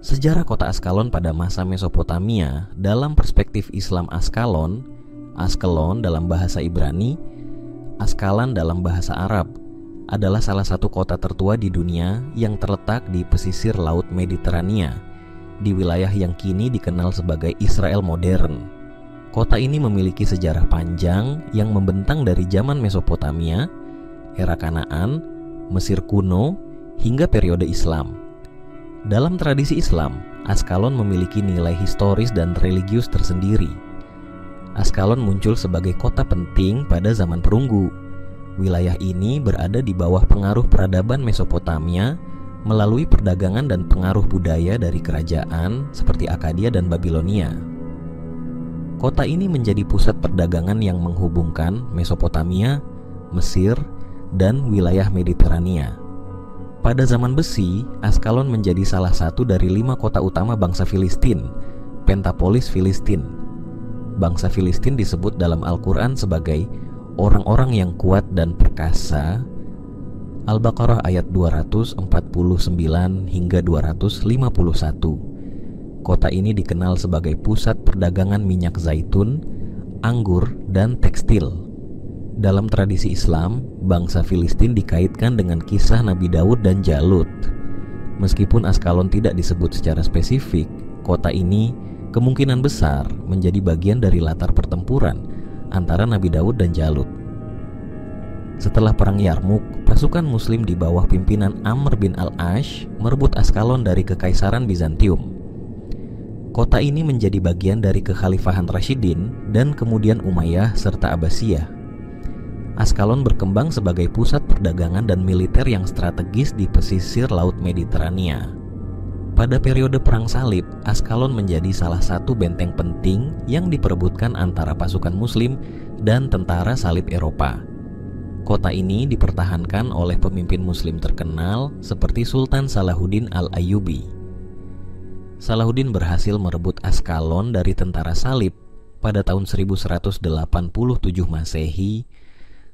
Sejarah kota Askalon pada masa Mesopotamia dalam perspektif Islam Askelon dalam bahasa Ibrani, Askalan dalam bahasa Arab, adalah salah satu kota tertua di dunia yang terletak di pesisir Laut Mediterania, di wilayah yang kini dikenal sebagai Israel modern. Kota ini memiliki sejarah panjang yang membentang dari zaman Mesopotamia, era Kanaan, Mesir kuno, hingga periode Islam. Dalam tradisi Islam, Askalon memiliki nilai historis dan religius tersendiri. Askalon muncul sebagai kota penting pada zaman perunggu. Wilayah ini berada di bawah pengaruh peradaban Mesopotamia melalui perdagangan dan pengaruh budaya dari kerajaan seperti Akkadia dan Babilonia. Kota ini menjadi pusat perdagangan yang menghubungkan Mesopotamia, Mesir, dan wilayah Mediterania. Pada zaman besi, Askalon menjadi salah satu dari 5 kota utama bangsa Filistin, Pentapolis Filistin. Bangsa Filistin disebut dalam Al-Quran sebagai orang-orang yang kuat dan perkasa. Al-Baqarah ayat 249 hingga 251. Kota ini dikenal sebagai pusat perdagangan minyak zaitun, anggur, dan tekstil. Dalam tradisi Islam, bangsa Filistin dikaitkan dengan kisah Nabi Daud dan Jalut. Meskipun Askalon tidak disebut secara spesifik, kota ini kemungkinan besar menjadi bagian dari latar pertempuran antara Nabi Daud dan Jalut. Setelah Perang Yarmuk, pasukan Muslim di bawah pimpinan Amr bin al-Ash merebut Askalon dari Kekaisaran Bizantium. Kota ini menjadi bagian dari Kekhalifahan Rashidin dan kemudian Umayyah serta Abbasiyah. Askalon berkembang sebagai pusat perdagangan dan militer yang strategis di pesisir Laut Mediterania. Pada periode Perang Salib, Askalon menjadi salah satu benteng penting yang diperebutkan antara pasukan Muslim dan tentara salib Eropa. Kota ini dipertahankan oleh pemimpin Muslim terkenal seperti Sultan Salahuddin Al-Ayyubi. Salahuddin berhasil merebut Askalon dari tentara salib pada tahun 1187 Masehi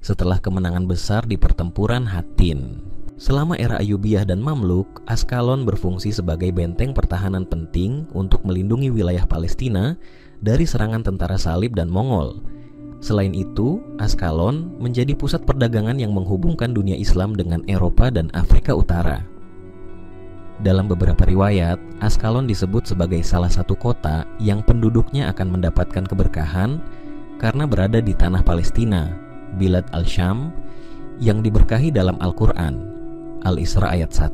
setelah kemenangan besar di pertempuran Hattin. Selama era Ayyubiyah dan Mamluk, Askalon berfungsi sebagai benteng pertahanan penting untuk melindungi wilayah Palestina dari serangan tentara salib dan Mongol. Selain itu, Askalon menjadi pusat perdagangan yang menghubungkan dunia Islam dengan Eropa dan Afrika Utara. Dalam beberapa riwayat, Askalon disebut sebagai salah satu kota yang penduduknya akan mendapatkan keberkahan karena berada di tanah Palestina, Bilad al-Syam, yang diberkahi dalam Al-Quran, Al-Isra ayat 1.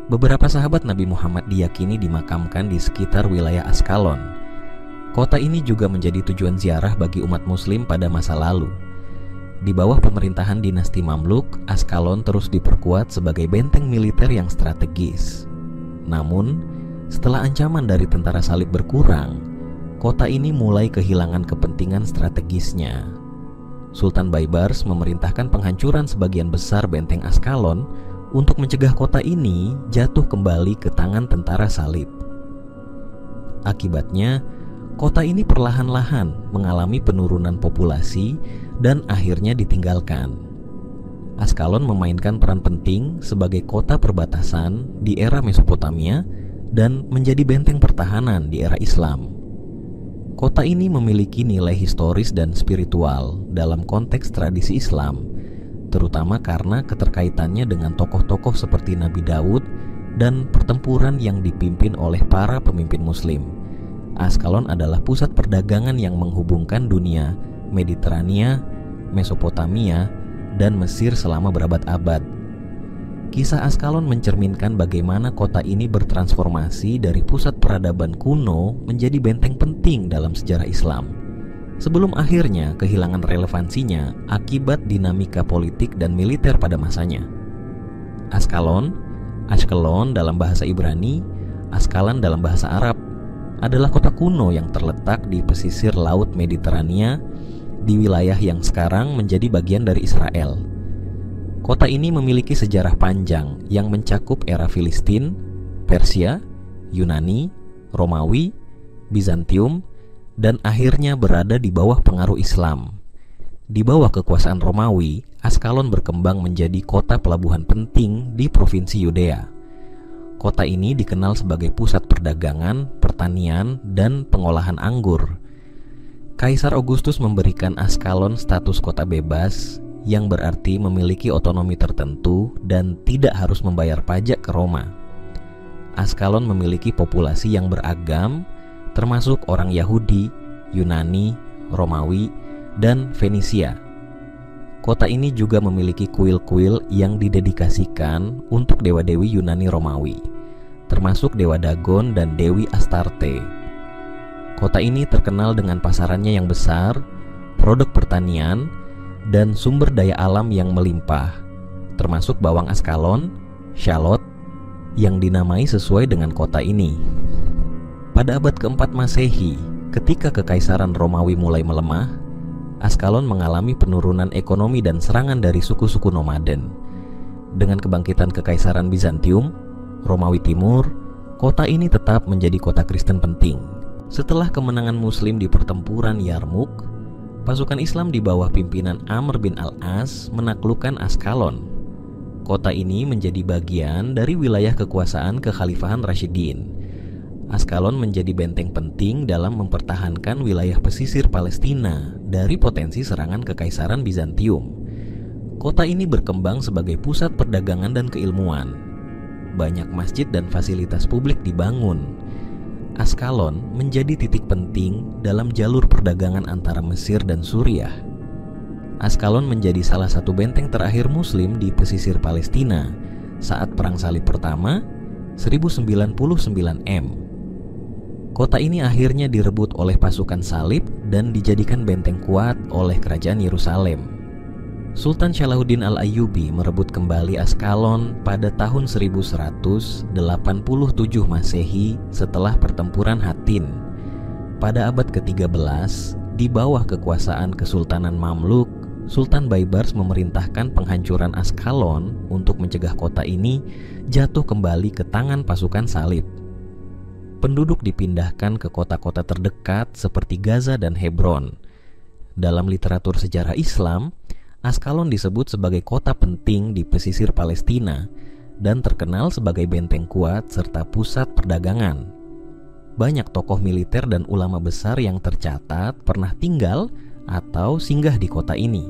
Beberapa sahabat Nabi Muhammad diyakini dimakamkan di sekitar wilayah Askalon. Kota ini juga menjadi tujuan ziarah bagi umat Muslim pada masa lalu. Di bawah pemerintahan dinasti Mamluk, Askalon terus diperkuat sebagai benteng militer yang strategis. Namun, setelah ancaman dari tentara salib berkurang, kota ini mulai kehilangan kepentingan strategisnya. Sultan Baybars memerintahkan penghancuran sebagian besar benteng Askalon untuk mencegah kota ini jatuh kembali ke tangan tentara salib. Akibatnya, kota ini perlahan-lahan mengalami penurunan populasi dan akhirnya ditinggalkan. Askalon memainkan peran penting sebagai kota perbatasan di era Mesopotamia dan menjadi benteng pertahanan di era Islam. Kota ini memiliki nilai historis dan spiritual dalam konteks tradisi Islam, terutama karena keterkaitannya dengan tokoh-tokoh seperti Nabi Daud dan pertempuran yang dipimpin oleh para pemimpin Muslim. Askalon adalah pusat perdagangan yang menghubungkan dunia Mediterania, Mesopotamia, dan Mesir selama berabad-abad. Kisah Askalon mencerminkan bagaimana kota ini bertransformasi dari pusat peradaban kuno menjadi benteng penting dalam sejarah Islam, sebelum akhirnya kehilangan relevansinya akibat dinamika politik dan militer pada masanya. Askalon, Ashkelon dalam bahasa Ibrani, Askalan dalam bahasa Arab, adalah kota kuno yang terletak di pesisir Laut Mediterania di wilayah yang sekarang menjadi bagian dari Israel. Kota ini memiliki sejarah panjang yang mencakup era Filistin, Persia, Yunani, Romawi, Bizantium, dan akhirnya berada di bawah pengaruh Islam. Di bawah kekuasaan Romawi, Askalon berkembang menjadi kota pelabuhan penting di provinsi Yudea. Kota ini dikenal sebagai pusat perdagangan, pertanian, dan pengolahan anggur. Kaisar Augustus memberikan Askalon status kota bebas, yang berarti memiliki otonomi tertentu dan tidak harus membayar pajak ke Roma. Askalon memiliki populasi yang beragam, termasuk orang Yahudi, Yunani, Romawi, dan Fenisia. Kota ini juga memiliki kuil-kuil yang didedikasikan untuk dewa-dewi Yunani Romawi, termasuk Dewa Dagon dan Dewi Astarte. Kota ini terkenal dengan pasarannya yang besar, produk pertanian, dan sumber daya alam yang melimpah, termasuk bawang Askalon, shallot, yang dinamai sesuai dengan kota ini. Pada abad keempat Masehi, ketika Kekaisaran Romawi mulai melemah, Askalon mengalami penurunan ekonomi dan serangan dari suku-suku nomaden. Dengan kebangkitan Kekaisaran Bizantium, Romawi Timur, kota ini tetap menjadi kota Kristen penting. Setelah kemenangan Muslim di pertempuran Yarmuk, pasukan Islam di bawah pimpinan Amr bin al-As menaklukkan Askalon. Kota ini menjadi bagian dari wilayah kekuasaan Kekhalifahan Rashidin. Askalon menjadi benteng penting dalam mempertahankan wilayah pesisir Palestina dari potensi serangan Kekaisaran Bizantium. Kota ini berkembang sebagai pusat perdagangan dan keilmuan. Banyak masjid dan fasilitas publik dibangun. Askalon menjadi titik penting dalam jalur perdagangan antara Mesir dan Suriah. Askalon menjadi salah satu benteng terakhir Muslim di pesisir Palestina saat Perang Salib Pertama 1099 M. Kota ini akhirnya direbut oleh pasukan salib dan dijadikan benteng kuat oleh kerajaan Yerusalem. Sultan Salahuddin Al-Ayyubi merebut kembali Askalon pada tahun 1187 Masehi setelah pertempuran Hattin. Pada abad ke-13, di bawah kekuasaan Kesultanan Mamluk, Sultan Baybars memerintahkan penghancuran Askalon untuk mencegah kota ini jatuh kembali ke tangan pasukan salib. Penduduk dipindahkan ke kota-kota terdekat seperti Gaza dan Hebron. Dalam literatur sejarah Islam, Askalon disebut sebagai kota penting di pesisir Palestina dan terkenal sebagai benteng kuat serta pusat perdagangan. Banyak tokoh militer dan ulama besar yang tercatat pernah tinggal atau singgah di kota ini.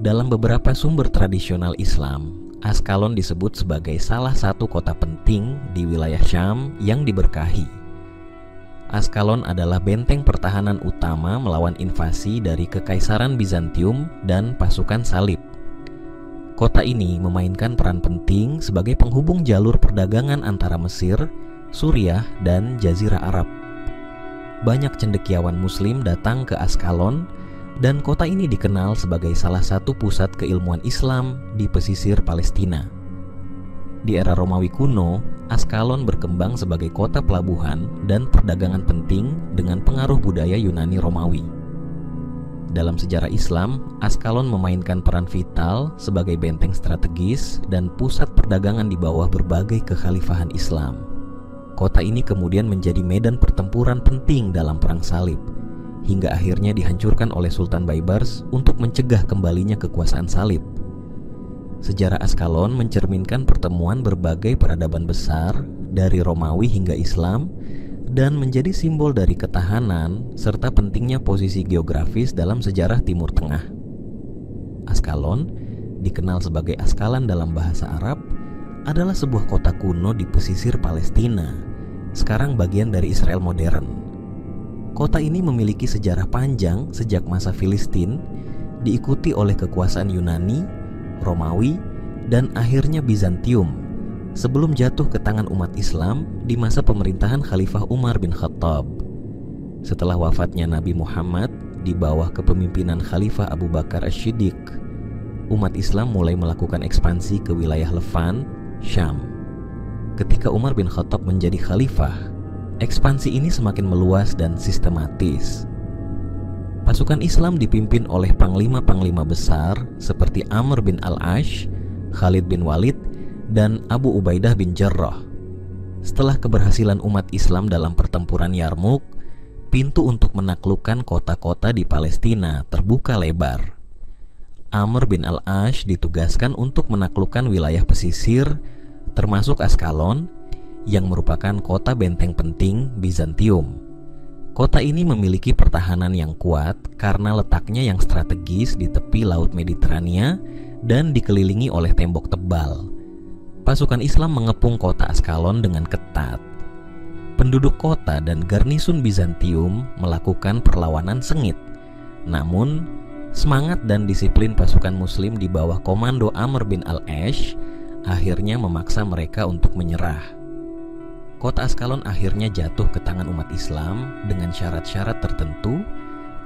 Dalam beberapa sumber tradisional Islam, Askalon disebut sebagai salah satu kota penting di wilayah Syam yang diberkahi. Askalon adalah benteng pertahanan utama melawan invasi dari Kekaisaran Bizantium dan pasukan salib. Kota ini memainkan peran penting sebagai penghubung jalur perdagangan antara Mesir, Suriah, dan Jazirah Arab. Banyak cendekiawan Muslim datang ke Askalon, dan kota ini dikenal sebagai salah satu pusat keilmuan Islam di pesisir Palestina. Di era Romawi kuno, Askalon berkembang sebagai kota pelabuhan dan perdagangan penting dengan pengaruh budaya Yunani Romawi. Dalam sejarah Islam, Askalon memainkan peran vital sebagai benteng strategis dan pusat perdagangan di bawah berbagai kekhalifahan Islam. Kota ini kemudian menjadi medan pertempuran penting dalam Perang Salib, hingga akhirnya dihancurkan oleh Sultan Baybars untuk mencegah kembalinya kekuasaan salib. Sejarah Askalon mencerminkan pertemuan berbagai peradaban besar dari Romawi hingga Islam dan menjadi simbol dari ketahanan serta pentingnya posisi geografis dalam sejarah Timur Tengah. Askalon, dikenal sebagai Askalan dalam bahasa Arab, adalah sebuah kota kuno di pesisir Palestina, sekarang bagian dari Israel modern. Kota ini memiliki sejarah panjang sejak masa Filistin, diikuti oleh kekuasaan Yunani, Romawi, dan akhirnya Bizantium, sebelum jatuh ke tangan umat Islam di masa pemerintahan Khalifah Umar bin Khattab. Setelah wafatnya Nabi Muhammad di bawah kepemimpinan Khalifah Abu Bakar Asy-Syiddiq, umat Islam mulai melakukan ekspansi ke wilayah Levant, Syam. Ketika Umar bin Khattab menjadi khalifah, ekspansi ini semakin meluas dan sistematis. Pasukan Islam dipimpin oleh panglima-panglima besar seperti Amr bin al-Ash, Khalid bin Walid, dan Abu Ubaidah bin Jarrah. Setelah keberhasilan umat Islam dalam pertempuran Yarmuk, pintu untuk menaklukkan kota-kota di Palestina terbuka lebar. Amr bin al-Ash ditugaskan untuk menaklukkan wilayah pesisir, termasuk Askalon yang merupakan kota benteng penting Bizantium. Kota ini memiliki pertahanan yang kuat karena letaknya yang strategis di tepi Laut Mediterania dan dikelilingi oleh tembok tebal. Pasukan Islam mengepung kota Askalon dengan ketat. Penduduk kota dan garnisun Bizantium melakukan perlawanan sengit. Namun, semangat dan disiplin pasukan Muslim di bawah komando Amr bin al-Ash akhirnya memaksa mereka untuk menyerah. Kota Askalon akhirnya jatuh ke tangan umat Islam dengan syarat-syarat tertentu,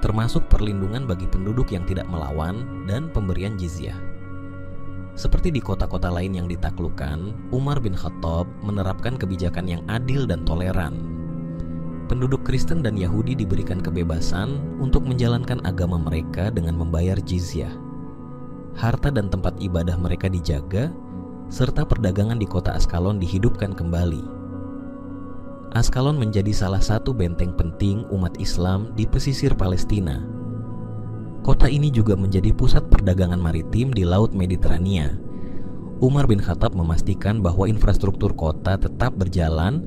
termasuk perlindungan bagi penduduk yang tidak melawan dan pemberian jizyah. Seperti di kota-kota lain yang ditaklukkan, Umar bin Khattab menerapkan kebijakan yang adil dan toleran. Penduduk Kristen dan Yahudi diberikan kebebasan untuk menjalankan agama mereka dengan membayar jizyah. Harta dan tempat ibadah mereka dijaga, serta perdagangan di kota Askalon dihidupkan kembali. Askalon menjadi salah satu benteng penting umat Islam di pesisir Palestina. Kota ini juga menjadi pusat perdagangan maritim di Laut Mediterania. Umar bin Khattab memastikan bahwa infrastruktur kota tetap berjalan,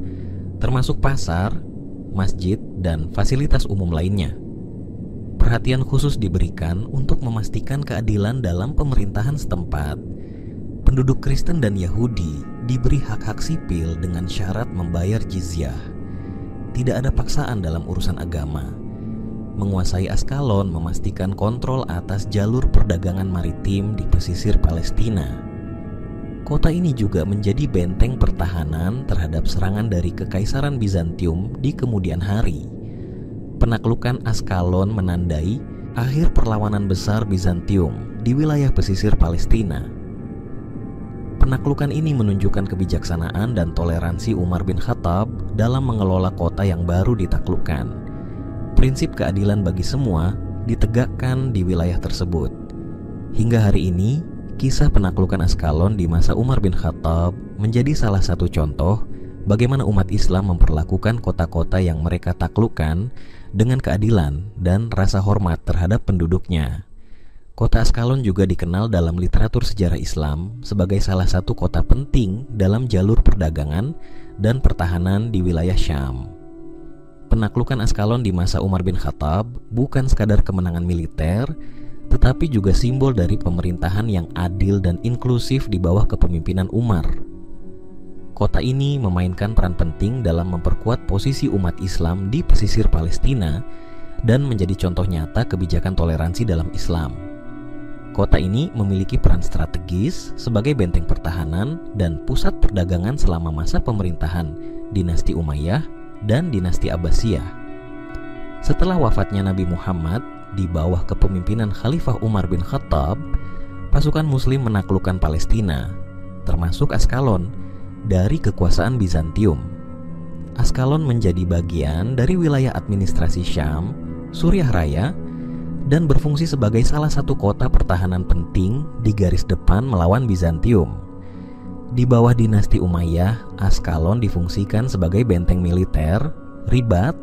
termasuk pasar, masjid, dan fasilitas umum lainnya. Perhatian khusus diberikan untuk memastikan keadilan dalam pemerintahan setempat. Penduduk Kristen dan Yahudi diberi hak-hak sipil dengan syarat membayar jizyah. Tidak ada paksaan dalam urusan agama. Menguasai Askalon memastikan kontrol atas jalur perdagangan maritim di pesisir Palestina. Kota ini juga menjadi benteng pertahanan terhadap serangan dari Kekaisaran Bizantium di kemudian hari. Penaklukan Askalon menandai akhir perlawanan besar Bizantium di wilayah pesisir Palestina. Penaklukan ini menunjukkan kebijaksanaan dan toleransi Umar bin Khattab dalam mengelola kota yang baru ditaklukkan. Prinsip keadilan bagi semua ditegakkan di wilayah tersebut. Hingga hari ini, kisah penaklukan Askalon di masa Umar bin Khattab menjadi salah satu contoh bagaimana umat Islam memperlakukan kota-kota yang mereka taklukkan dengan keadilan dan rasa hormat terhadap penduduknya. Kota Askalon juga dikenal dalam literatur sejarah Islam sebagai salah satu kota penting dalam jalur perdagangan dan pertahanan di wilayah Syam. Penaklukan Askalon di masa Umar bin Khattab bukan sekadar kemenangan militer, tetapi juga simbol dari pemerintahan yang adil dan inklusif di bawah kepemimpinan Umar. Kota ini memainkan peran penting dalam memperkuat posisi umat Islam di pesisir Palestina dan menjadi contoh nyata kebijakan toleransi dalam Islam. Kota ini memiliki peran strategis sebagai benteng pertahanan dan pusat perdagangan selama masa pemerintahan dinasti Umayyah dan dinasti Abbasiyah. Setelah wafatnya Nabi Muhammad, di bawah kepemimpinan Khalifah Umar bin Khattab, pasukan Muslim menaklukkan Palestina, termasuk Askalon, dari kekuasaan Bizantium. Askalon menjadi bagian dari wilayah administrasi Syam, Suriah Raya, dan berfungsi sebagai salah satu kota pertahanan penting di garis depan melawan Bizantium. Di bawah dinasti Umayyah, Askalon difungsikan sebagai benteng militer, ribat,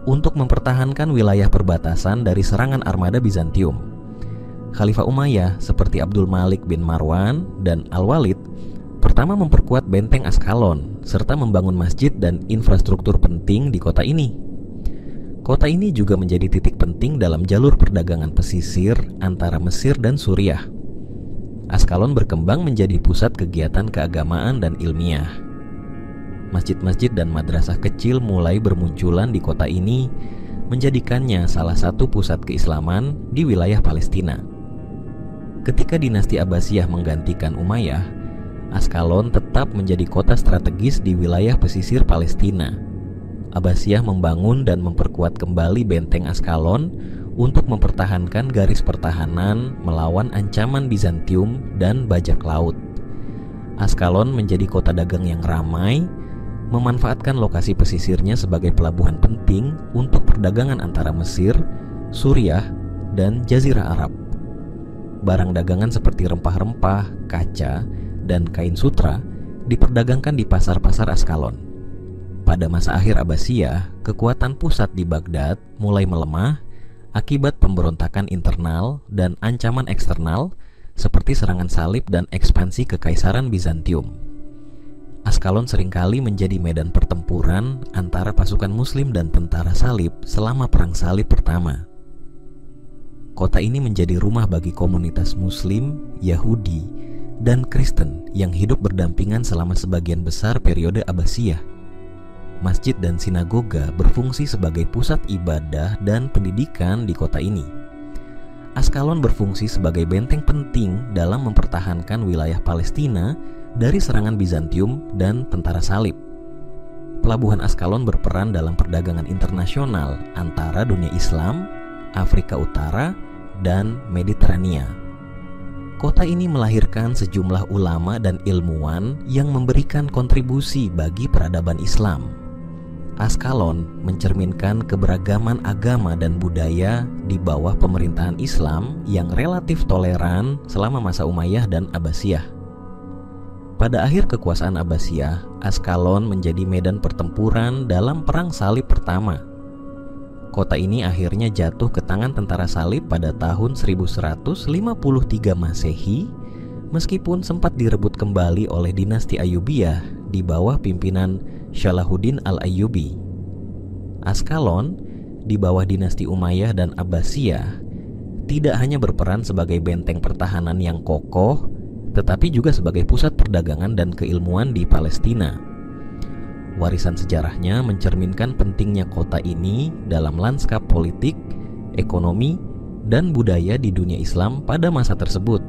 untuk mempertahankan wilayah perbatasan dari serangan armada Bizantium. Khalifah Umayyah seperti Abdul Malik bin Marwan dan Al-Walid pertama memperkuat benteng Askalon serta membangun masjid dan infrastruktur penting di kota ini. Kota ini juga menjadi titik penting dalam jalur perdagangan pesisir antara Mesir dan Suriah. Askalon berkembang menjadi pusat kegiatan keagamaan dan ilmiah. Masjid-masjid dan madrasah kecil mulai bermunculan di kota ini, menjadikannya salah satu pusat keislaman di wilayah Palestina. Ketika dinasti Abbasiyah menggantikan Umayyah, Askalon tetap menjadi kota strategis di wilayah pesisir Palestina. Abbasiyah membangun dan memperkuat kembali benteng Askalon untuk mempertahankan garis pertahanan melawan ancaman Bizantium dan bajak laut. Askalon menjadi kota dagang yang ramai, memanfaatkan lokasi pesisirnya sebagai pelabuhan penting untuk perdagangan antara Mesir, Suriah, dan Jazirah Arab. Barang dagangan seperti rempah-rempah, kaca, dan kain sutra diperdagangkan di pasar-pasar Askalon. Pada masa akhir Abbasiyah, kekuatan pusat di Baghdad mulai melemah akibat pemberontakan internal dan ancaman eksternal seperti serangan salib dan ekspansi Kekaisaran Bizantium. Askalon seringkali menjadi medan pertempuran antara pasukan Muslim dan tentara salib selama Perang Salib pertama. Kota ini menjadi rumah bagi komunitas Muslim, Yahudi, dan Kristen yang hidup berdampingan selama sebagian besar periode Abbasiyah. Masjid dan sinagoga berfungsi sebagai pusat ibadah dan pendidikan di kota ini. Askalon berfungsi sebagai benteng penting dalam mempertahankan wilayah Palestina dari serangan Bizantium dan tentara salib. Pelabuhan Askalon berperan dalam perdagangan internasional antara dunia Islam, Afrika Utara, dan Mediterania. Kota ini melahirkan sejumlah ulama dan ilmuwan yang memberikan kontribusi bagi peradaban Islam. Askalon mencerminkan keberagaman agama dan budaya di bawah pemerintahan Islam yang relatif toleran selama masa Umayyah dan Abbasiyah. Pada akhir kekuasaan Abbasiyah, Askalon menjadi medan pertempuran dalam Perang Salib pertama. Kota ini akhirnya jatuh ke tangan tentara salib pada tahun 1153 Masehi, meskipun sempat direbut kembali oleh dinasti Ayyubiyah di bawah pimpinan Salahuddin al-Ayyubi. Askalon di bawah dinasti Umayyah dan Abbasiyah tidak hanya berperan sebagai benteng pertahanan yang kokoh, tetapi juga sebagai pusat perdagangan dan keilmuan di Palestina. Warisan sejarahnya mencerminkan pentingnya kota ini dalam lanskap politik, ekonomi, dan budaya di dunia Islam pada masa tersebut.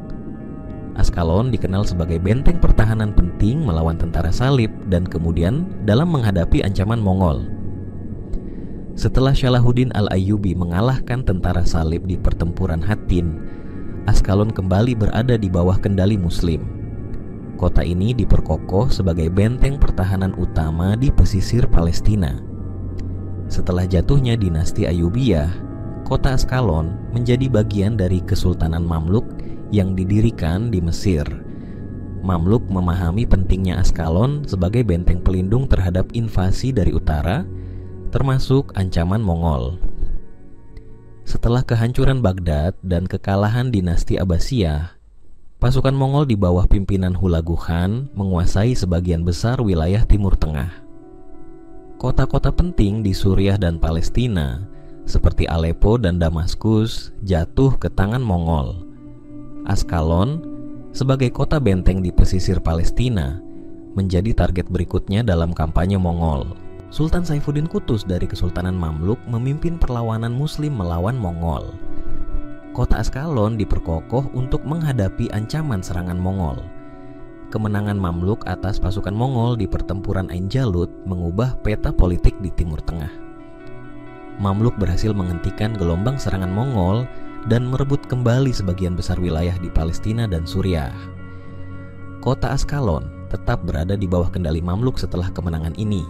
Askalon dikenal sebagai benteng pertahanan penting melawan tentara salib dan kemudian dalam menghadapi ancaman Mongol. Setelah Salahuddin al-Ayyubi mengalahkan tentara salib di pertempuran Hattin, Askalon kembali berada di bawah kendali Muslim. Kota ini diperkokoh sebagai benteng pertahanan utama di pesisir Palestina. Setelah jatuhnya dinasti Ayyubiyah, kota Askalon menjadi bagian dari Kesultanan Mamluk yang didirikan di Mesir. Mamluk memahami pentingnya Askalon sebagai benteng pelindung terhadap invasi dari utara, termasuk ancaman Mongol. Setelah kehancuran Baghdad dan kekalahan dinasti Abbasiyah, pasukan Mongol di bawah pimpinan Hulagu Khan menguasai sebagian besar wilayah Timur Tengah. Kota-kota penting di Suriah dan Palestina, seperti Aleppo dan Damaskus, jatuh ke tangan Mongol. Askalon, sebagai kota benteng di pesisir Palestina, menjadi target berikutnya dalam kampanye Mongol. Sultan Saifuddin Qutuz dari Kesultanan Mamluk memimpin perlawanan Muslim melawan Mongol. Kota Askalon diperkokoh untuk menghadapi ancaman serangan Mongol. Kemenangan Mamluk atas pasukan Mongol di pertempuran Ain Jalut mengubah peta politik di Timur Tengah. Mamluk berhasil menghentikan gelombang serangan Mongol dan merebut kembali sebagian besar wilayah di Palestina dan Suriah. Kota Askalon tetap berada di bawah kendali Mamluk setelah kemenangan ini.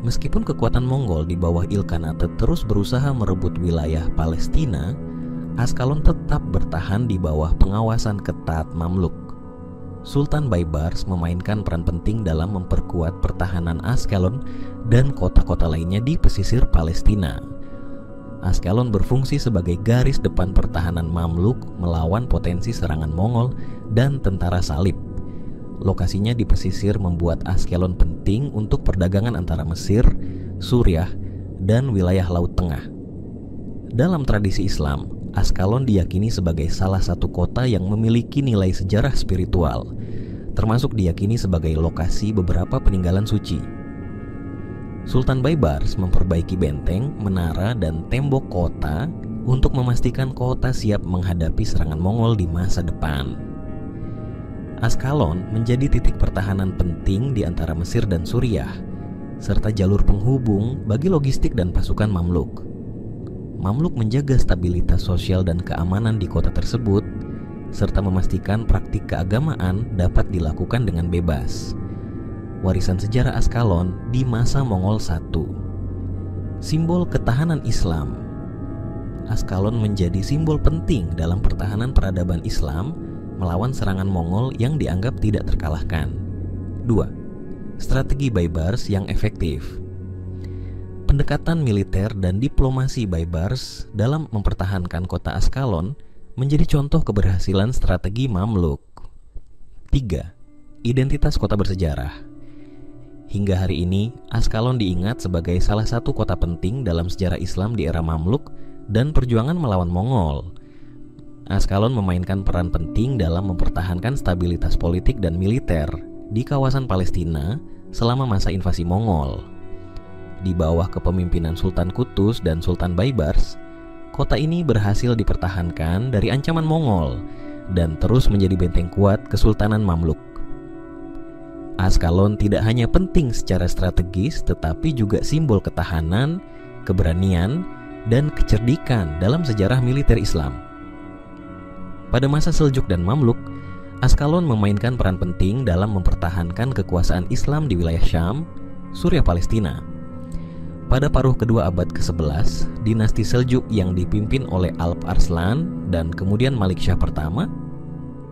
Meskipun kekuatan Mongol di bawah Ilkhanate terus berusaha merebut wilayah Palestina, Askalon tetap bertahan di bawah pengawasan ketat Mamluk. Sultan Baybars memainkan peran penting dalam memperkuat pertahanan Askalon dan kota-kota lainnya di pesisir Palestina. Askalon berfungsi sebagai garis depan pertahanan Mamluk melawan potensi serangan Mongol dan tentara salib. Lokasinya di pesisir membuat Askalon penting untuk perdagangan antara Mesir, Suriah, dan wilayah Laut Tengah. Dalam tradisi Islam, Askalon diyakini sebagai salah satu kota yang memiliki nilai sejarah spiritual, termasuk diyakini sebagai lokasi beberapa peninggalan suci. Sultan Baybars memperbaiki benteng, menara, dan tembok kota untuk memastikan kota siap menghadapi serangan Mongol di masa depan. Askalon menjadi titik pertahanan penting di antara Mesir dan Suriah, serta jalur penghubung bagi logistik dan pasukan Mamluk. Mamluk menjaga stabilitas sosial dan keamanan di kota tersebut, serta memastikan praktik keagamaan dapat dilakukan dengan bebas. Warisan sejarah Askalon di masa Mongol I. Simbol ketahanan Islam. Askalon menjadi simbol penting dalam pertahanan peradaban Islam melawan serangan Mongol yang dianggap tidak terkalahkan. 2. Strategi Baybars yang efektif. Pendekatan militer dan diplomasi Baybars dalam mempertahankan kota Askalon menjadi contoh keberhasilan strategi Mamluk. 3. Identitas kota bersejarah. Hingga hari ini, Askalon diingat sebagai salah satu kota penting dalam sejarah Islam di era Mamluk dan perjuangan melawan Mongol. Askalon memainkan peran penting dalam mempertahankan stabilitas politik dan militer di kawasan Palestina selama masa invasi Mongol. Di bawah kepemimpinan Sultan Qutus dan Sultan Baibars, kota ini berhasil dipertahankan dari ancaman Mongol dan terus menjadi benteng kuat Kesultanan Mamluk. Askalon tidak hanya penting secara strategis, tetapi juga simbol ketahanan, keberanian, dan kecerdikan dalam sejarah militer Islam. Pada masa Seljuk dan Mamluk, Askalon memainkan peran penting dalam mempertahankan kekuasaan Islam di wilayah Syam, Suriah Palestina. Pada paruh kedua abad ke-11, dinasti Seljuk yang dipimpin oleh Alp Arslan dan kemudian Malik Syah pertama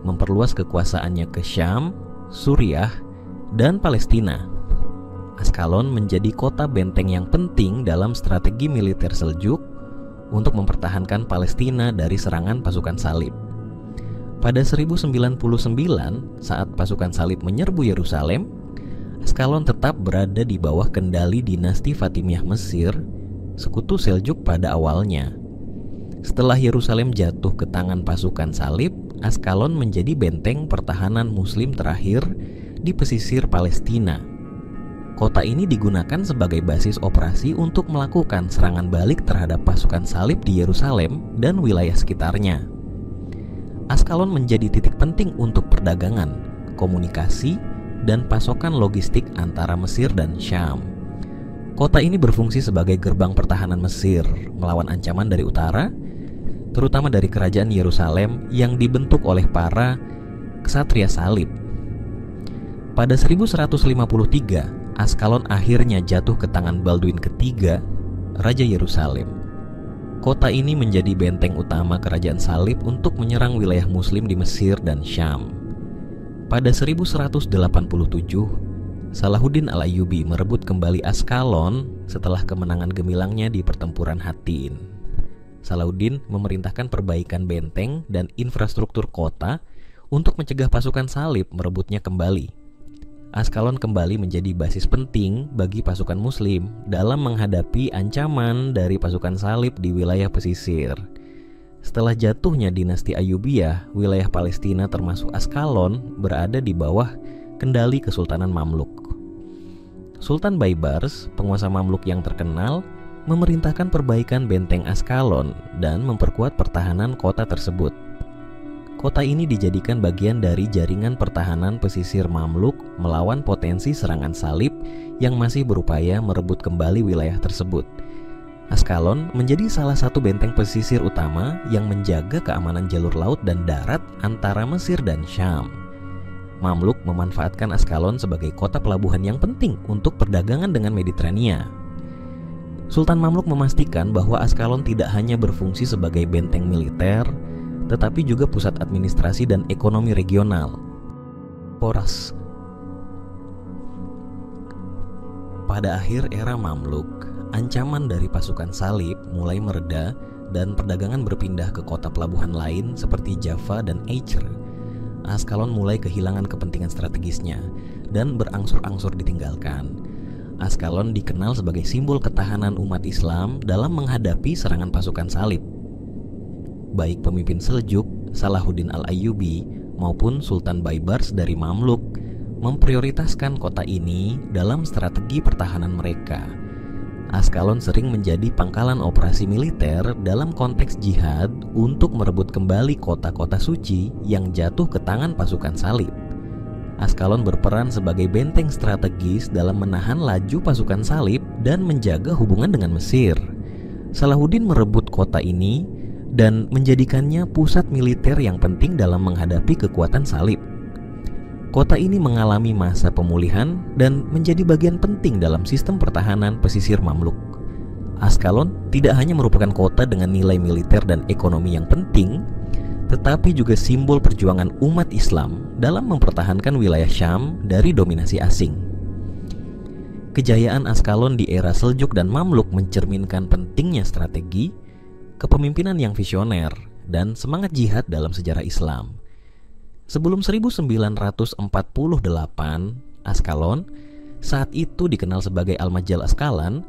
memperluas kekuasaannya ke Syam, Suriah, dan Palestina. Askalon menjadi kota benteng yang penting dalam strategi militer Seljuk untuk mempertahankan Palestina dari serangan pasukan salib. Pada 1099, saat pasukan salib menyerbu Yerusalem, Askalon tetap berada di bawah kendali dinasti Fatimiyah Mesir, sekutu Seljuk pada awalnya. Setelah Yerusalem jatuh ke tangan pasukan salib, Askalon menjadi benteng pertahanan Muslim terakhir di pesisir Palestina. Kota ini digunakan sebagai basis operasi untuk melakukan serangan balik terhadap pasukan salib di Yerusalem dan wilayah sekitarnya. Askalon menjadi titik penting untuk perdagangan, komunikasi, dan pasokan logistik antara Mesir dan Syam. Kota ini berfungsi sebagai gerbang pertahanan Mesir melawan ancaman dari utara, terutama dari kerajaan Yerusalem yang dibentuk oleh para ksatria salib. Pada 1153, Askalon akhirnya jatuh ke tangan Balduin III, Raja Yerusalem. Kota ini menjadi benteng utama kerajaan salib untuk menyerang wilayah Muslim di Mesir dan Syam. Pada 1187, Salahuddin Al-Ayyubi merebut kembali Askalon setelah kemenangan gemilangnya di pertempuran Hattin. Salahuddin memerintahkan perbaikan benteng dan infrastruktur kota untuk mencegah pasukan salib merebutnya kembali. Askalon kembali menjadi basis penting bagi pasukan Muslim dalam menghadapi ancaman dari pasukan salib di wilayah pesisir. Setelah jatuhnya dinasti Ayyubiyah, wilayah Palestina termasuk Askalon berada di bawah kendali Kesultanan Mamluk. Sultan Baibars, penguasa Mamluk yang terkenal, memerintahkan perbaikan benteng Askalon dan memperkuat pertahanan kota tersebut. Kota ini dijadikan bagian dari jaringan pertahanan pesisir Mamluk melawan potensi serangan salib yang masih berupaya merebut kembali wilayah tersebut. Askalon menjadi salah satu benteng pesisir utama yang menjaga keamanan jalur laut dan darat antara Mesir dan Syam. Mamluk memanfaatkan Askalon sebagai kota pelabuhan yang penting untuk perdagangan dengan Mediterania. Sultan Mamluk memastikan bahwa Askalon tidak hanya berfungsi sebagai benteng militer, tetapi juga pusat administrasi dan ekonomi regional. Poras. Pada akhir era Mamluk, ancaman dari pasukan salib mulai mereda dan perdagangan berpindah ke kota pelabuhan lain seperti Jaffa dan Acre. Askalon mulai kehilangan kepentingan strategisnya dan berangsur-angsur ditinggalkan. Askalon dikenal sebagai simbol ketahanan umat Islam dalam menghadapi serangan pasukan salib. Baik pemimpin Seljuk, Salahuddin Al-Ayyubi, maupun Sultan Baibars dari Mamluk memprioritaskan kota ini dalam strategi pertahanan mereka. Askalon sering menjadi pangkalan operasi militer dalam konteks jihad untuk merebut kembali kota-kota suci yang jatuh ke tangan pasukan salib. Askalon berperan sebagai benteng strategis dalam menahan laju pasukan salib dan menjaga hubungan dengan Mesir. Salahuddin merebut kota ini dan menjadikannya pusat militer yang penting dalam menghadapi kekuatan salib. Kota ini mengalami masa pemulihan dan menjadi bagian penting dalam sistem pertahanan pesisir Mamluk. Askalon tidak hanya merupakan kota dengan nilai militer dan ekonomi yang penting, tetapi juga simbol perjuangan umat Islam dalam mempertahankan wilayah Syam dari dominasi asing. Kejayaan Askalon di era Seljuk dan Mamluk mencerminkan pentingnya strategi, kepemimpinan yang visioner, dan semangat jihad dalam sejarah Islam. Sebelum 1948, Askalon, saat itu dikenal sebagai Al-Majal Askalan,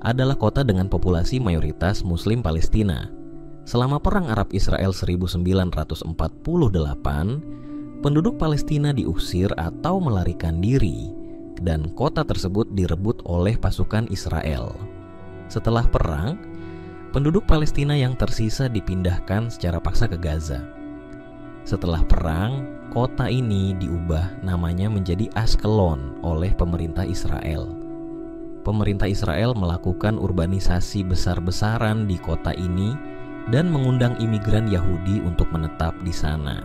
adalah kota dengan populasi mayoritas Muslim Palestina. Selama Perang Arab Israel 1948, penduduk Palestina diusir atau melarikan diri, dan kota tersebut direbut oleh pasukan Israel. Setelah perang, penduduk Palestina yang tersisa dipindahkan secara paksa ke Gaza. Setelah perang, kota ini diubah namanya menjadi Ashkelon oleh pemerintah Israel. Pemerintah Israel melakukan urbanisasi besar-besaran di kota ini dan mengundang imigran Yahudi untuk menetap di sana.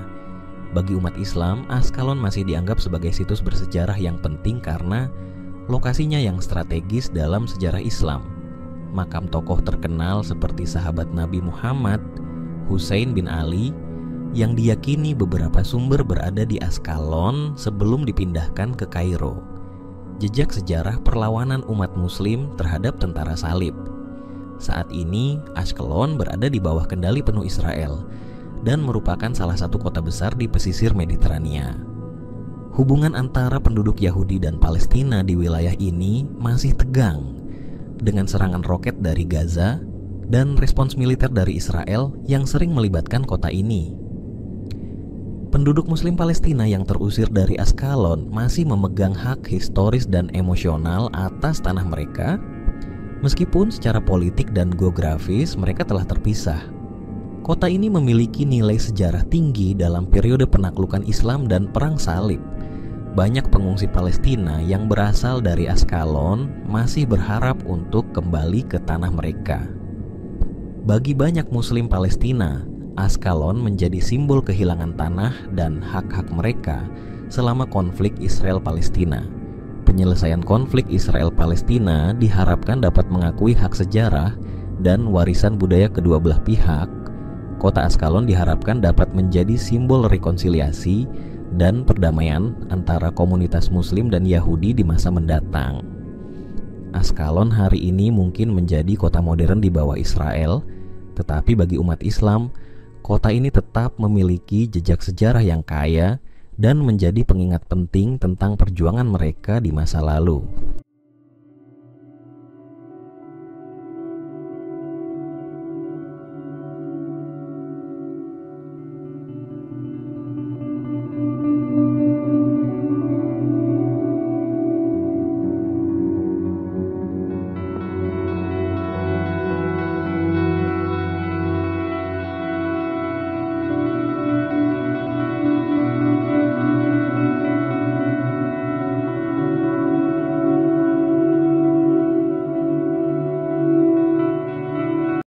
Bagi umat Islam, Ashkelon masih dianggap sebagai situs bersejarah yang penting karena lokasinya yang strategis dalam sejarah Islam. Makam tokoh terkenal seperti sahabat Nabi Muhammad, Husain bin Ali, yang diyakini beberapa sumber berada di Ashkelon sebelum dipindahkan ke Kairo. Jejak sejarah perlawanan umat Muslim terhadap tentara salib. Saat ini, Ashkelon berada di bawah kendali penuh Israel dan merupakan salah satu kota besar di pesisir Mediterania. Hubungan antara penduduk Yahudi dan Palestina di wilayah ini masih tegang, dengan serangan roket dari Gaza dan respons militer dari Israel yang sering melibatkan kota ini. Penduduk Muslim Palestina yang terusir dari Ashkelon masih memegang hak historis dan emosional atas tanah mereka, meskipun secara politik dan geografis mereka telah terpisah. Kota ini memiliki nilai sejarah tinggi dalam periode penaklukan Islam dan Perang Salib. Banyak pengungsi Palestina yang berasal dari Ashkelon masih berharap untuk kembali ke tanah mereka. Bagi banyak Muslim Palestina, Ashkelon menjadi simbol kehilangan tanah dan hak-hak mereka selama konflik Israel-Palestina. Penyelesaian konflik Israel-Palestina diharapkan dapat mengakui hak sejarah dan warisan budaya kedua belah pihak. Kota Ashkelon diharapkan dapat menjadi simbol rekonsiliasi dan perdamaian antara komunitas Muslim dan Yahudi di masa mendatang. Ashkelon hari ini mungkin menjadi kota modern di bawah Israel, tetapi bagi umat Islam, kota ini tetap memiliki jejak sejarah yang kaya dan menjadi pengingat penting tentang perjuangan mereka di masa lalu.